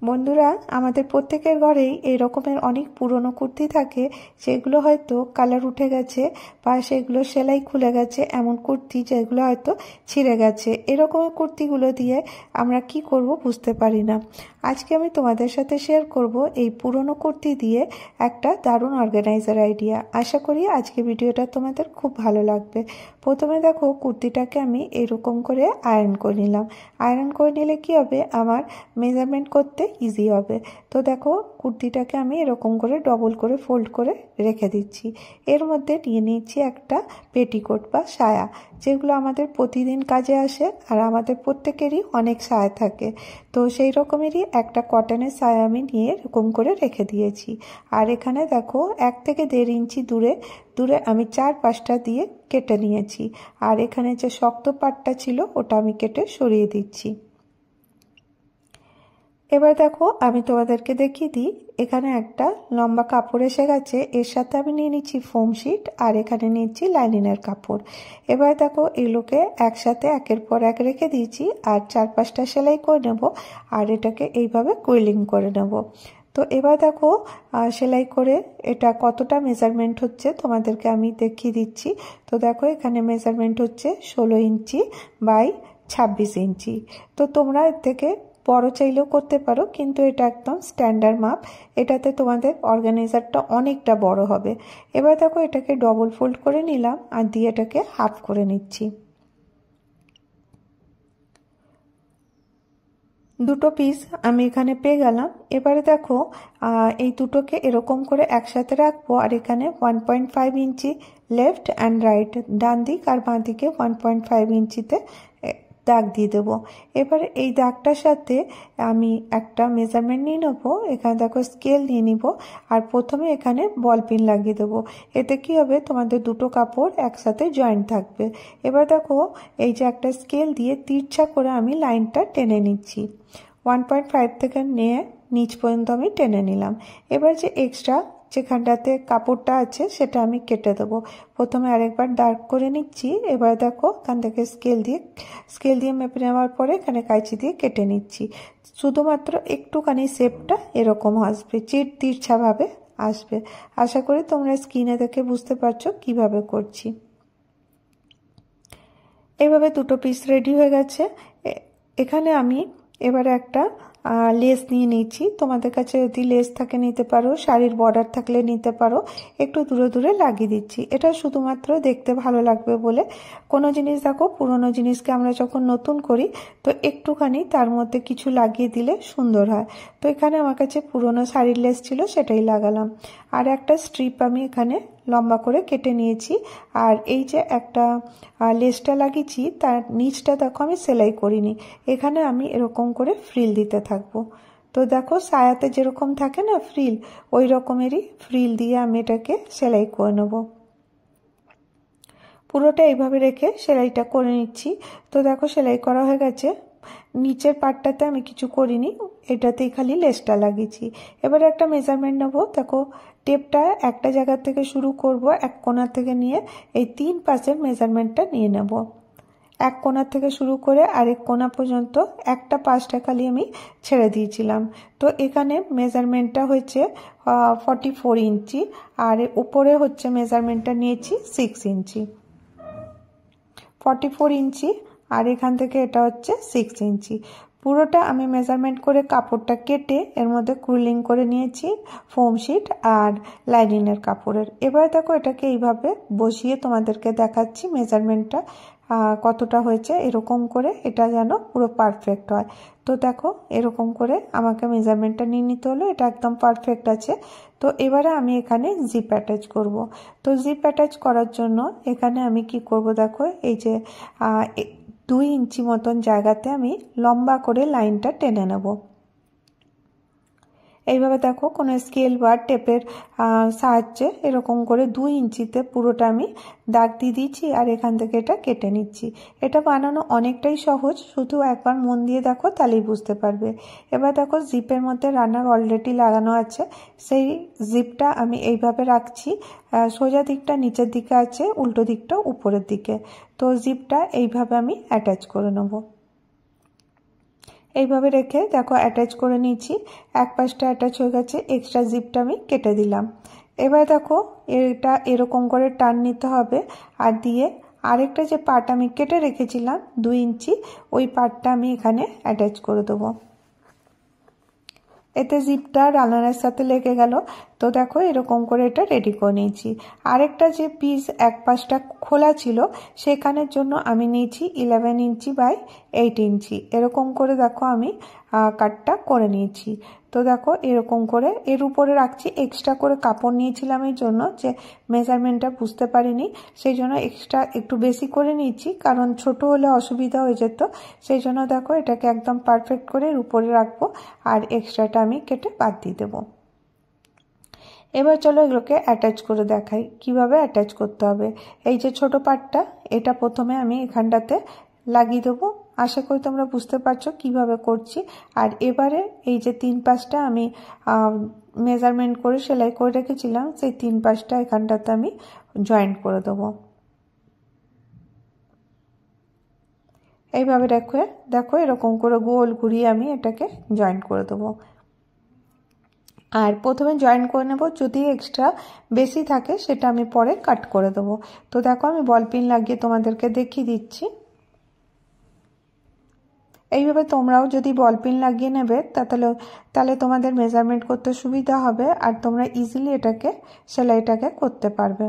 বন্ধুরা, আমাদের প্রত্যেকের ঘরেই এই রকমের অনেক পুরনো কুর্তি থাকে, যেগুলো হয়তো কালার উঠে গেছে বা সেগুলো সেলাই খুলে গেছে। এমন কুর্তি যেগুলো হয়তো ছিঁড়ে গেছে, এরকমের কুর্তিগুলো দিয়ে আমরা কি করব বুঝতে পারি না। আজকে আমি তোমাদের সাথে শেয়ার করব এই পুরনো কুর্তি দিয়ে একটা দারুণ অর্গানাইজার আইডিয়া। আশা করি আজকে ভিডিওটা তোমাদের খুব ভালো লাগবে। প্রথমে দেখো, কুর্তিটাকে আমি এরকম করে আয়রন করে নিলাম। আয়রন করে নিলে কি হবে, আমার মেজারমেন্ট করতে ইজি হবে। তো দেখো, কুর্তিটাকে আমি এরকম করে ডবল করে ফোল্ড করে রেখে দিচ্ছি। এর মধ্যে নিয়ে নিচ্ছি একটা পেটিকোট বা সায়া, যেগুলো আমাদের প্রতিদিন কাজে আসে আর আমাদের প্রত্যেকেরই অনেক সায়া থাকে। তো সেই রকমেরই একটা কটনের সায়া আমি নিয়ে এরকম করে রেখে দিয়েছি। আর এখানে দেখো, 1 থেকে 1.5 ইঞ্চি দূরে দূরে আমি 4-5টা দিয়ে কেটে নিয়েছি। আর এখানে যে শক্ত পাটটা ছিল ওটা আমি কেটে সরিয়ে দিচ্ছি। এবার দেখো, আমি তোমাদেরকে দেখিয়ে দিই। এখানে একটা লম্বা কাপড় এসে গেছে, এর সাথে আমি নিয়ে নিচ্ছি ফোম শিট আর এখানে নিচ্ছি লাইনিনের কাপড়। এবার দেখো, এগুলোকে একসাথে একের পর এক রেখে দিয়েছি আর 4-5টা সেলাই করে নেব আর এটাকে এইভাবে কুইলিং করে নেব। তো এবার দেখো, সেলাই করে এটা কতটা মেজারমেন্ট হচ্ছে তোমাদেরকে আমি দেখিয়ে দিচ্ছি। তো দেখো, এখানে মেজারমেন্ট হচ্ছে 16 ইঞ্চি বাই 26 ইঞ্চি। তো তোমরা এর থেকে বড় চাইলেও করতে পারো, কিন্তু এটা একদম স্ট্যান্ডার্ড মাপ। এটাতে তোমাদের অর্গানাইজারটা অনেকটা বড় হবে। এবার দেখো, এটাকে ডবল ফোল্ড করে নিলাম আর দিয়ে এটাকে হাফ করে নিচ্ছি। দুটো পিস আমি এখানে পেয়ে গেলাম। এবারে দেখো, এই দুটোকে এরকম করে একসাথে রাখবো আর এখানে 1.5 ইঞ্চি লেফট অ্যান্ড রাইট, ডান দিক আর বাঁ দিকে 1.5 ইঞ্চিতে দাগ দিয়ে দেবো। এবারে এই দাগটার সাথে আমি একটা মেজারমেন্ট নিয়ে নেবো। এখানে দেখো, স্কেল নিয়ে নিব আর প্রথমে এখানে বল পিন লাগিয়ে দেবো। এতে কি হবে, তোমাদের দুটো কাপড় একসাথে জয়েন্ট থাকবে। এবার দেখো, এই যে একটা স্কেল দিয়ে তিরছা করে আমি লাইনটা টেনে নিচ্ছি। 1.5 থেকে নিয়ে নিচ পর্যন্ত আমি টেনে নিলাম। এবার যে এক্সট্রা যেখানটাতে কাপড়টা আছে সেটা আমি কেটে দেবো। প্রথমে আরেকবার দাগ করে নিচ্ছি। এবার দেখো, এখান থেকে স্কেল দিয়ে মেপে নেওয়ার পরে এখানে কাঁচি দিয়ে কেটে নিচ্ছি। শুধুমাত্র একটুখানি শেপটা এরকম আসবে, তিরছাভাবে আসবে। আশা করি তোমরা স্ক্রিনে দেখে বুঝতে পারছো কিভাবে করছি। এইভাবে দুটো পিস রেডি হয়ে গেছে। এখানে আমি এবারে একটা লেস নিয়ে নিচ্ছি। তোমাদের কাছে যদি লেস থাকে নিতে পারো, শাড়ির বর্ডার থাকলে নিতে পারো। একটু দূরে দূরে লাগিয়ে দিচ্ছি, এটা শুধুমাত্র দেখতে ভালো লাগবে বলে। কোনো জিনিস দেখো, পুরনো জিনিসকে আমরা যখন নতুন করি তো একটুখানি তার মধ্যে কিছু লাগিয়ে দিলে সুন্দর হয়। তো এখানে আমার কাছে পুরনো শাড়ির লেস ছিল, সেটাই লাগালাম। আর একটা স্ট্রিপ আমি এখানে লম্বা করে কেটে নিয়েছি। আর এই যে একটা লেসটা লাগিয়েছি তার নিচটা দেখো আমি সেলাই করিনি, এখানে আমি এরকম করে ফ্রিল দিতে থাকবো। তো দেখো, সায়াতে যেরকম থাকে না ফ্রিল, ওই রকমেরই ফ্রিল দিয়ে আমি এটাকে সেলাই করে নেব। পুরোটা এইভাবে রেখে সেলাইটা করে নিচ্ছি। তো দেখো, সেলাই করা হয়ে গেছে। নিচের পার্টটাতে আমি কিছু করিনি, এটাতেই খালি লেসটা লাগিয়েছি। এবারে একটা মেজারমেন্ট নেবো। দেখো, টেপটা একটা জায়গা থেকে শুরু করব, এক কোণা থেকে নিয়ে এই 3 পাশের মেজারমেন্টটা নিয়ে নেব। এক কোণা থেকে শুরু করে আরেক কোণা পর্যন্ত একটা পাশটা খালি আমি ছেড়ে দিয়েছিলাম। তো এখানে মেজারমেন্টটা হয়েছে 44 ইঞ্চি আর উপরে হচ্ছে মেজারমেন্টটা নিয়েছি 6 ইঞ্চি। 44 ইঞ্চি আর এখান থেকে এটা হচ্ছে 6 ইঞ্চি। পুরোটা আমি মেজারমেন্ট করে কাপড়টা কেটে এর মধ্যে কুইলিং করে নিয়েছি ফোম শিট আর লাইনিনের কাপড়ের। এবার দেখো, এটাকে এইভাবে বসিয়ে তোমাদেরকে দেখাচ্ছি মেজারমেন্টটা কতটা হয়েছে। এরকম করে এটা যেন পুরো পারফেক্ট হয়। তো দেখো, এরকম করে আমাকে মেজারমেন্টটা নিয়ে নিতে হলো, এটা একদম পারফেক্ট আছে। তো এবারে আমি এখানে জিপ অ্যাটাচ করব। তো জিপ অ্যাটাচ করার জন্য এখানে আমি কি করব, দেখো, এই যে 2 ইঞ্চি মতন জায়গাতে আমি লম্বা করে লাইনটা টেনে নেব। এইভাবে দেখো, কোনো স্কেল বা টেপের সাহায্যে এরকম করে 2 ইঞ্চিতে পুরোটা আমি দাগ দিয়ে দিচ্ছি আর এখান থেকে এটা কেটে নিচ্ছি। এটা বানানো অনেকটাই সহজ, শুধু একবার মন দিয়ে দেখো তাহলেই বুঝতে পারবে। এবার দেখো, জিপের মধ্যে রানার অলরেডি লাগানো আছে, সেই জিপটা আমি এইভাবে রাখছি। সোজা দিকটা নিচের দিকে আছে, উল্টো দিকটা উপরের দিকে। তো জিপটা এইভাবে আমি অ্যাটাচ করে নেব। এইভাবে রেখে দেখো অ্যাটাচ করে নিয়েছি। এক পাশটা অ্যাটাচ হয়ে গেছে, এক্সট্রা জিপটা আমি কেটে দিলাম। এবার দেখো এটা এরকম করে টান নিতে হবে, আর দিয়ে আরেকটা যে পার্ট আমি কেটে রেখেছিলাম 2 ইঞ্চি, ওই পার্টটা আমি এখানে অ্যাটাচ করে দেবো। এতে জিপটা রানারের সাথে লেগে গেল। তো দেখো এরকম করে এটা রেডি করে নিয়েছি। আরেকটা যে পিস এক পাশটা খোলা ছিল সেখানের জন্য আমি নিয়েছি 11 ইঞ্চি বাই 8 ইঞ্চি, এরকম করে দেখো আমি কাটটা করে নিয়েছি। তো দেখো এরকম করে এর উপরে রাখছি। এক্সট্রা করে কাপড় নিয়েছিলাম এই জন্য যে মেজারমেন্টটা বুঝতে পারিনি, সেই জন্য এক্সট্রা একটু বেশি করে নিয়েছি, কারণ ছোট হলে অসুবিধা হয়ে যেত। সেই জন্য দেখো এটাকে একদম পারফেক্ট করে এর উপরে রাখবো, আর এক্সট্রাটা আমি কেটে বাদ দিয়ে দেবো। এবার চলো এগুলোকে অ্যাটাচ করে দেখাই কিভাবে অ্যাটাচ করতে হবে। এই যে ছোট পার্টটা, এটা প্রথমে আমি এখানটাতে লাগিয়ে দেবো। আশা করি তোমরা বুঝতে পারছো কিভাবে করছি। আর এবারে এই যে 3 পাশটা আমি মেজারমেন্ট করে সেলাই করে রেখেছিলাম, সেই 3 পাশটা এখানটাতে আমি জয়েন্ট করে দেবো। এইভাবে দেখো এরকম করে গোল ঘুরিয়ে আমি এটাকে জয়েন্ট করে দেবো। আর প্রথমে জয়েন্ট করে নেব, যদি এক্সট্রা বেশি থাকে সেটা আমি পরে কাট করে দেবো। তো দেখো আমি বল পিন লাগিয়ে তোমাদেরকে দেখিয়ে দিচ্ছি। এইভাবে তোমরাও যদি বল পিন লাগিয়ে নেবে তাহলে তোমাদের মেজারমেন্ট করতে সুবিধা হবে, আর তোমরা ইজিলি এটাকে সেলাইটাকে করতে পারবে।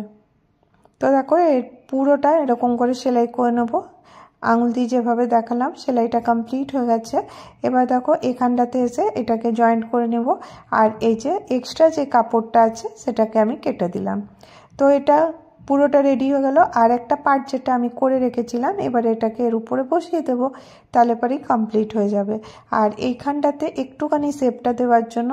তো দেখো এর পুরোটা এরকম করে সেলাই করে নেবো। আঙুল দিয়ে যেভাবে দেখালাম সেলাইটা কমপ্লিট হয়ে গেছে। এবার দেখো এখানটাতে এসে এটাকে জয়েন্ট করে নেব, আর এই যে এক্সট্রা যে কাপড়টা আছে সেটাকে আমি কেটে দিলাম। তো এটা পুরোটা রেডি হয়ে গেল। আর একটা পার্ট যেটা আমি করে রেখেছিলাম এবার এটাকে এর উপরে বসিয়ে দেব, তাহলে পরেই কমপ্লিট হয়ে যাবে। আর এইখানটাতে একটুখানি শেপটা দেওয়ার জন্য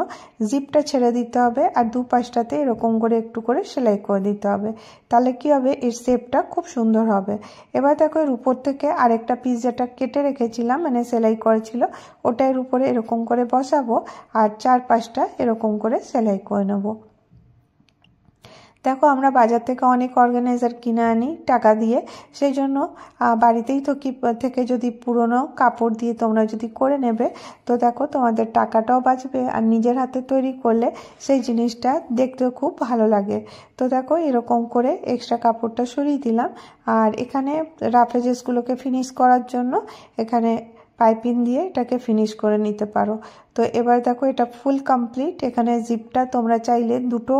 জিপটা ছেড়ে দিতে হবে, আর দুপাশটাতে এরকম করে একটু করে সেলাই করে দিতে হবে, তাহলে কি হবে এর শেপটা খুব সুন্দর হবে। এবার দেখো এর উপর থেকে আরেকটা পিস যেটা কেটে রেখেছিলাম মানে সেলাই করেছিল ওটা এর উপরে এরকম করে বসাবো, আর 4 পাশটা এরকম করে সেলাই করে নেব। দেখো আমরা বাজার থেকে অনেক অর্গানাইজার কিনে আনি টাকা দিয়ে, সেই জন্য বাড়িতেই থেকে যদি পুরনো কাপড় দিয়ে তোমরা যদি করে নেবে তো দেখো তোমাদের টাকাটাও বাঁচবে, আর নিজের হাতে তৈরি করলে সেই জিনিসটা দেখতেও খুব ভালো লাগে। তো দেখো এরকম করে এক্সট্রা কাপড়টা সরিয়ে দিলাম, আর এখানে রাফ এজেসগুলোকে ফিনিশ করার জন্য এখানে পাইপিং দিয়ে এটাকে ফিনিশ করে নিতে পারো। তো এবার দেখো এটা ফুল কমপ্লিট। এখানে জিপটা তোমরা চাইলে দুটো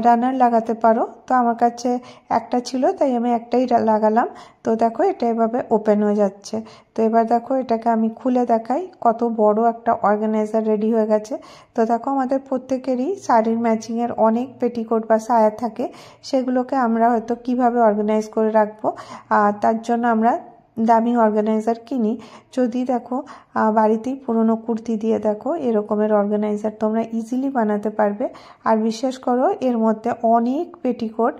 রানার লাগাতে পারো, তো আমার কাছে একটা ছিল তাই আমি একটাই লাগালাম। তো দেখো এটা এভাবে ওপেন হয়ে যাচ্ছে। তো এবার দেখো এটাকে আমি খুলে দেখাই, কত বড় একটা অর্গানাইজার রেডি হয়ে গেছে। তো দেখো আমাদের প্রত্যেকেরই শাড়ির ম্যাচিংয়ের অনেক পেটিকোট বা সায়া থাকে, সেগুলোকে আমরা হয়তো কিভাবে অর্গানাইজ করে রাখবো, তার জন্য আমরা দামি অর্গানাইজার কিনি। যদি দেখো বাড়িতেই পুরনো কুর্তি দিয়ে দেখো এরকমের অর্গানাইজার তোমরা ইজিলি বানাতে পারবে। আর বিশ্বাস করো এর মধ্যে অনেক পেটিকোট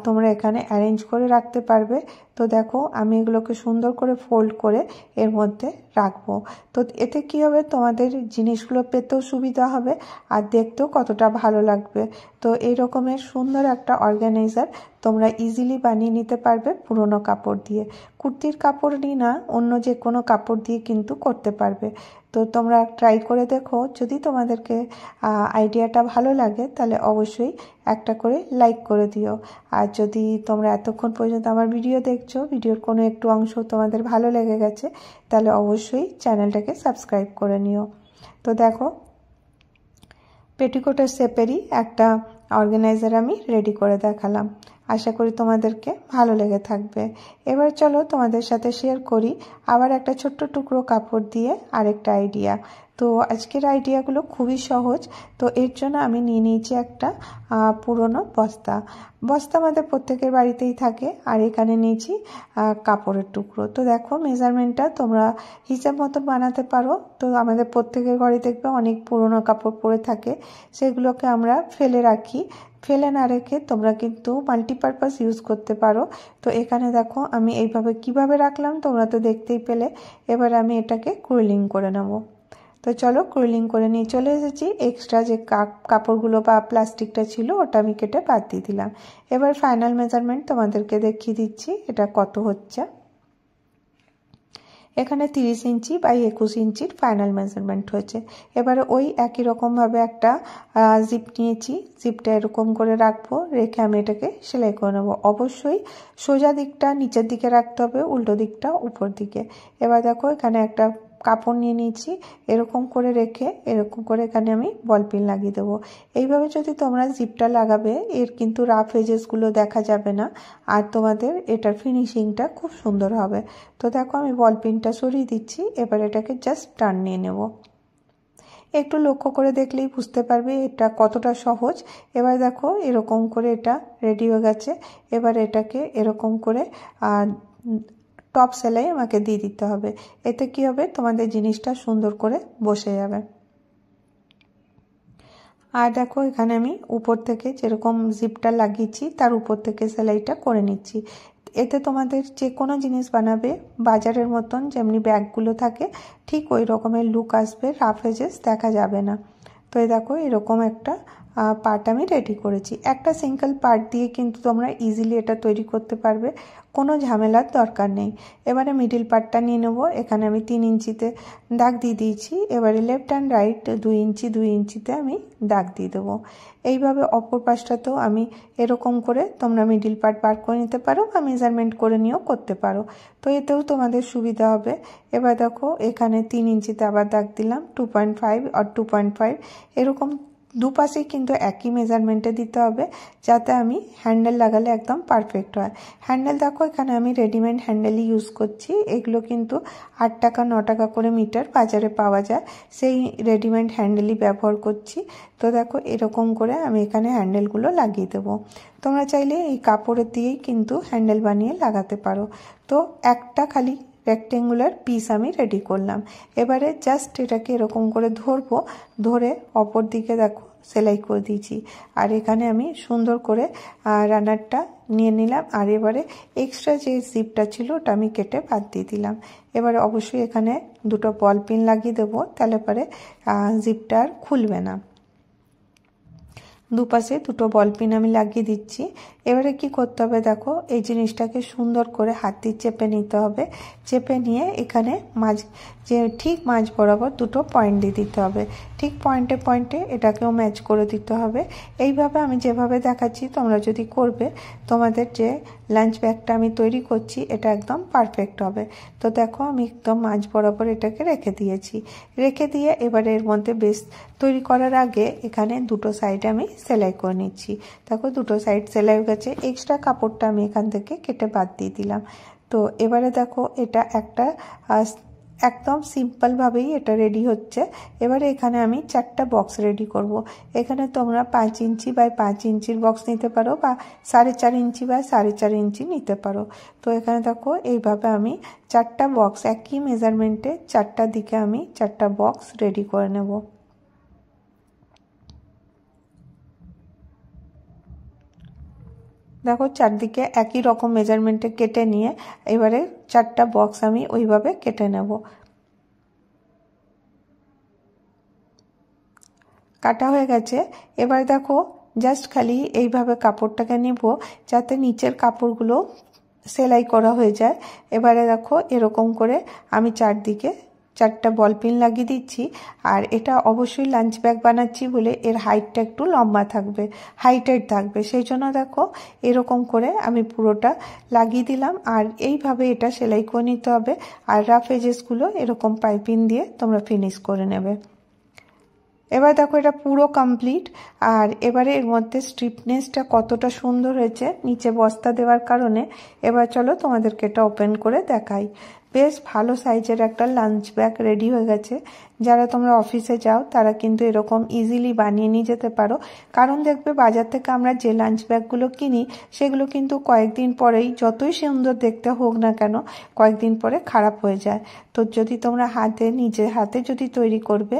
তোমরা এখানে অ্যারেঞ্জ করে রাখতে পারবে। তো দেখো আমি এগুলোকে সুন্দর করে ফোল্ড করে এর মধ্যে রাখবো। তো এতে কি হবে তোমাদের জিনিসগুলো পেতেও সুবিধা হবে, আর দেখতেও কতটা ভালো লাগবে। তো এই রকমের সুন্দর একটা অর্গানাইজার তোমরা ইজিলি বানিয়ে নিতে পারবে পুরনো কাপড় দিয়ে। কুর্তির কাপড় নিয়ে না, অন্য যে কোনো কাপড় দিয়ে কিন্তু করতে পারবে। তো তোমরা ট্রাই করে দেখো। যদি তোমাদেরকে আইডিয়াটা ভালো লাগে তাহলে অবশ্যই একটা করে লাইক করে দিও। আর যদি তোমরা এতক্ষণ পর্যন্ত আমার ভিডিও দেখছো, ভিডিওর কোনো একটু অংশ তোমাদের ভালো লেগে গেছে, তাহলে অবশ্যই চ্যানেলটাকে সাবস্ক্রাইব করে নিও। তো দেখো পেটিকোটের শেপেরই একটা অর্গানাইজার আমি রেডি করে দেখালাম। আশা করি তোমাদেরকে ভালো লেগে থাকবে। এবার চলো তোমাদের সাথে শেয়ার করি আবার একটা ছোট্ট টুকরো কাপড় দিয়ে আরেকটা আইডিয়া। তো আজকের আইডিয়াগুলো খুবই সহজ। তো এর জন্য আমি নিয়ে নিয়েছি একটা পুরনো বস্তা। আমাদের প্রত্যেকের বাড়িতেই থাকে, আর এখানে নিয়েছি কাপড়ের টুকরো। তো দেখো মেজারমেন্টটা তোমরা হিসাব মতো বানাতে পারো। তো আমাদের প্রত্যেকের ঘরে দেখবে অনেক পুরনো কাপড় পরে থাকে, সেগুলোকে আমরা ফেলে রাখি। ফেলে না রেখে তোমরা কিন্তু মাল্টিপারপাস ইউজ করতে পারো। তো এখানে দেখো আমি এইভাবে কিভাবে রাখলাম তোমরা তো দেখতেই পেলে। এবার আমি এটাকে ক্রুলিং করে নেব। তো চলো ক্রুলিং করে নিয়ে চলে এসেছি। এক্সট্রা যে কাপড়গুলো বা প্লাস্টিকটা ছিল ওটা আমি কেটে বাদ দিয়ে দিলাম। এবার ফাইনাল মেজারমেন্ট তোমাদেরকে দেখিয়ে দিচ্ছি এটা কত হচ্ছে। এখানে 30 ইঞ্চি বাই 21 ইঞ্চির ফাইনাল মেজারমেন্ট হয়েছে। এবারে ওই একই রকমভাবে একটা জিপ নিয়েছি, জিপটা এরকম করে রাখবো, রেখে আমি এটাকে সেলাই করে নেবো। অবশ্যই সোজা দিকটা নিচের দিকে রাখতে হবে, উল্টো দিকটা উপর দিকে। এবার দেখো এখানে একটা কাপড় নিয়ে নিয়েছি, এরকম করে রেখে এরকম করে এখানে আমি বল পিন লাগিয়ে দেবো। এইভাবে যদি তোমরা জিপটা লাগাবে এর কিন্তু রাফ এজেসগুলো দেখা যাবে না, আর তোমাদের এটার ফিনিশিংটা খুব সুন্দর হবে। তো দেখো আমি বল পিনটা সরিয়ে দিচ্ছি, এবার এটাকে জাস্ট টান নিয়ে নেব। একটু লক্ষ্য করে দেখলেই বুঝতে পারবে এটা কতটা সহজ। এবার দেখো এরকম করে এটা রেডি হয়ে গেছে। এবার এটাকে এরকম করে টপ সেলাই আমাকে দিয়ে দিতে হবে। এতে কি হবে, তোমাদের জিনিসটা সুন্দর করে বসে যাবে। আর দেখো এখানে আমি উপর থেকে যেরকম জিপটা লাগিয়েছি তার উপর থেকে সেলাইটা করে নিচ্ছি। এতে তোমাদের যে কোনো জিনিস বানাবে বাজারের মতন যেমনি ব্যাগগুলো থাকে ঠিক ওই রকমের লুক আসবে, রাফ এজেস দেখা যাবে না। তো এই দেখো এরকম একটা পার্ট আমি রেডি করেছি। একটা সিঙ্গেল পার্ট দিয়ে কিন্তু তোমরা ইজিলি এটা তৈরি করতে পারবে, কোনো ঝামেলার দরকার নেই। এবারে মিডিল পার্টটা নিয়ে নেব। এখানে আমি 3 ইঞ্চিতে দাগ দিয়ে দিয়েছি। এবারে লেফট অ্যান্ড রাইট 2 ইঞ্চি 2 ইঞ্চিতে আমি দাগ দিয়ে দেবো। এইভাবে অপর পাশটাতেও আমি এরকম করে তোমরা মিডিল পার্ট বার করে নিতে পারো বা মেজারমেন্ট করে নিয়েও করতে পারো, তো এতেও তোমাদের সুবিধা হবে। এবার দেখো এখানে 3 ইঞ্চিতে আবার দাগ দিলাম, 2.5 আর 2.5 এরকম দুপাশেই কিন্তু একই মেজারমেন্টে দিতে হবে, যাতে আমি হ্যান্ডেল লাগালে একদম পারফেক্ট হয়। হ্যান্ডেল দেখো এখানে আমি রেডিমেড হ্যান্ডেলই ইউজ করছি। এগুলো কিন্তু 8 টাকা 9 টাকা করে মিটার বাজারে পাওয়া যায়, সেই রেডিমেড হ্যান্ডেলই ব্যবহার করছি। তো দেখো এরকম করে আমি এখানে হ্যান্ডেলগুলো লাগিয়ে দেবো। তোমরা চাইলে এই কাপড়ের দিয়েই কিন্তু হ্যান্ডেল বানিয়ে লাগাতে পারো। তো একটা খালি রেক্টেঙ্গুলার পিস আমি রেডি করলাম। এবারে জাস্ট এটাকে এরকম করে ধরবো, ধরে অপর দিকে দেখো সেলাই করে দিয়েছি। আর এখানে আমি সুন্দর করে রানারটা নিয়ে নিলাম। আর এবারে এক্সট্রা যে জিপটা ছিল ওটা আমি কেটে বাদ দিয়ে দিলাম। এবারে অবশ্যই এখানে দুটো বল পিন লাগিয়ে দেবো, তাহলে পরে জিপটা আর খুলবে না। দুপাশে দুটো বল পিন আমি লাগিয়ে দিচ্ছি। এবারে কি করতে হবে দেখো, এই জিনিসটাকে সুন্দর করে হাত দিয়ে চেপে নিতে হবে। চেপে নিয়ে এখানে ঠিক মাঝ বরাবর দুটো পয়েন্ট দিয়ে দিতে হবে। ঠিক পয়েন্টে পয়েন্টে এটাকেও ম্যাচ করে দিতে হবে। এইভাবে আমি যেভাবে দেখাচ্ছি তোমরা যদি করবে, তোমাদের যে লাঞ্চ ব্যাগটা আমি তৈরি করছি এটা একদম পারফেক্ট হবে। তো দেখো আমি একদম মাঝ বরাবর এটাকে রেখে দিয়েছি। রেখে দিয়ে এবারে এর মধ্যে বেস তৈরি করার আগে এখানে দুটো সাইড আমি সেলাই করে নিচ্ছি। দেখো দুটো সাইড সেলাই হয়ে গেছে। এক্সট্রা কাপড়টা আমি এখান থেকে কেটে বাদ দিয়ে দিলাম। তো এবারে দেখো এটা একটা একদম সিম্পলভাবেই এটা রেডি হচ্ছে। এবারে এখানে আমি 4টা বক্স রেডি করব। এখানে তোমরা 5 ইঞ্চি বাই 5 ইঞ্চির বক্স নিতে পারো বা 4.5 ইঞ্চি বাই 4.5 ইঞ্চি নিতে পারো। তো এখানে দেখো এইভাবে আমি 4টা বক্স একই মেজারমেন্টে 4টা দিকে আমি 4টা বক্স রেডি করে নেব। দেখো চারদিকে একই রকম মেজারমেন্টে কেটে নিয়ে এবারে 4টা বক্স আমি ওইভাবে কেটে নেব। কাটা হয়ে গেছে। এবার দেখো জাস্ট খালি এইভাবে কাপড়টাকে নিব যাতে নিচের কাপড়গুলো সেলাই করা হয়ে যায়। এবারে দেখো এরকম করে আমি চারদিকে 4টা বল পিন লাগিয়ে দিচ্ছি। আর এটা অবশ্যই লাঞ্চ ব্যাগ বানাচ্ছি বলে এর হাইটটা একটু লম্বা থাকবে, হাইটেড থাকবে, সেই জন্য দেখো এরকম করে আমি পুরোটা লাগিয়ে দিলাম। আর এইভাবে এটা সেলাই করে নিতে হবে। আর রাফ এজেসগুলো এরকম পাইপিং দিয়ে তোমরা ফিনিশ করে নেবে। এবার দেখো এটা পুরো কমপ্লিট। আর এবারে এর মধ্যে স্ট্রিপনেসটা কতটা সুন্দর হয়েছে নিচে বস্তা দেওয়ার কারণে। এবার চলো তোমাদেরকে এটা ওপেন করে দেখাই। বেশ ভালো সাইজের একটা লাঞ্চ ব্যাগ রেডি হয়ে গেছে। যারা তোমরা অফিসে যাও তারা কিন্তু এরকম ইজিলি বানিয়ে নিয়ে যেতে পারো। কারণ দেখবে বাজার থেকে আমরা যে লাঞ্চ ব্যাগগুলো কিনি সেগুলো কিন্তু কয়েকদিন পরেই, যতই সুন্দর দেখতে হোক না কেন, কয়েকদিন পরে খারাপ হয়ে যায়। তো যদি তোমরা নিজের হাতে যদি তৈরি করবে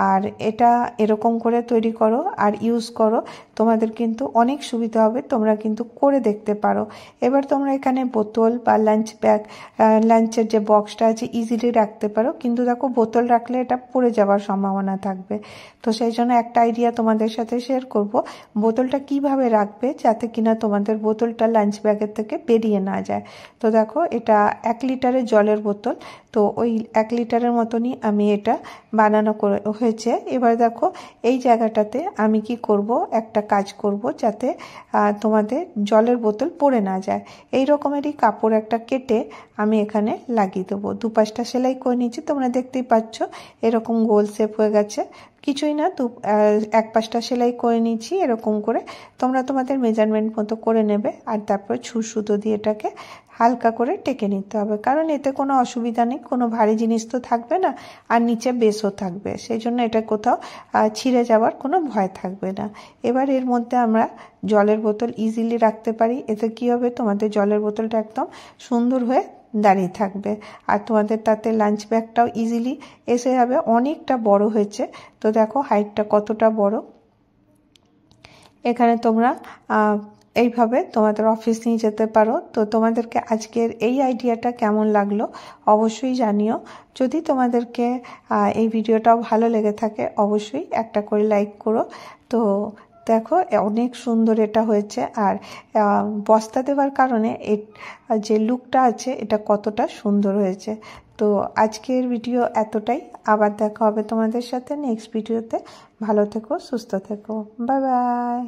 আর এটা এরকম করে তৈরি করো আর ইউজ করো, তোমাদের কিন্তু অনেক সুবিধা হবে। তোমরা কিন্তু করে দেখতে পারো। এবার তোমরা এখানে বোতল বা লাঞ্চ ব্যাগ, লাঞ্চের যে যে বক্সটা আছে ইজিলি রাখতে পারো, কিন্তু দেখো বোতল রাখলে এটা পড়ে যাওয়ার সম্ভাবনা থাকবে। তো সেই জন্য একটা আইডিয়া তোমাদের সাথে শেয়ার করব, বোতলটা কিভাবে রাখবে যাতে কিনা তোমাদের বোতলটা লাঞ্চ ব্যাগের থেকে বেরিয়ে না যায়। তো দেখো এটা 1 লিটারের জলের বোতল, তো ওই 1 লিটারের মতনই আমি এটা বানানো করে হয়েছে। এবার দেখো এই জায়গাটাতে আমি কি করব, একটা কাজ করব যাতে তোমাদের জলের বোতল পড়ে না যায়। এই রকমেরই কাপড় একটা কেটে আমি এখানে লাগিয়ে দেবো। দুপাশটা সেলাই করে নিচ্ছি, তোমরা দেখতেই পাচ্ছ এরকম গোল শেপ হয়ে গেছে। কিছুই না, এক পাশটা সেলাই করে নিচ্ছি এরকম করে। তোমরা তোমাদের মেজারমেন্ট মতো করে নেবে, আর তারপর সুতো দিয়ে এটাকে হালকা করে টেকে নিতে হবে, কারণ এতে কোনো অসুবিধা নেই, কোনো ভারী জিনিস তো থাকবে না, আর নিচে বেসও থাকবে, সেই জন্য এটা কোথাও ছিঁড়ে যাওয়ার কোনো ভয় থাকবে না। এবার এর মধ্যে আমরা জলের বোতল ইজিলি রাখতে পারি। এতে কি হবে, তোমাদের জলের বোতলটা একদম সুন্দর হয়ে দাঁড়িয়ে থাকবে, আর তোমাদের তাতে লাঞ্চ ব্যাগটাও ইজিলি এসে যাবে। অনেকটা বড় হয়েছে, তো দেখো হাইটটা কতটা বড়। এখানে তোমরা এইভাবে তোমাদের অফিস নিয়ে যেতে পারো। তো তোমাদেরকে আজকের এই আইডিয়াটা কেমন লাগলো অবশ্যই জানিও। যদি তোমাদেরকে এই ভিডিওটাও ভালো লেগে থাকে অবশ্যই একটা করে লাইক করো। তো দেখো অনেক সুন্দর এটা হয়েছে, আর বস্তা দেওয়ার কারণে যে লুকটা আছে এটা কতটা সুন্দর হয়েছে। তো আজকের ভিডিও এতটাই, আবার দেখা হবে তোমাদের সাথে নেক্সট ভিডিওতে। ভালো থেকো, সুস্থ থেকো, বাই বাই।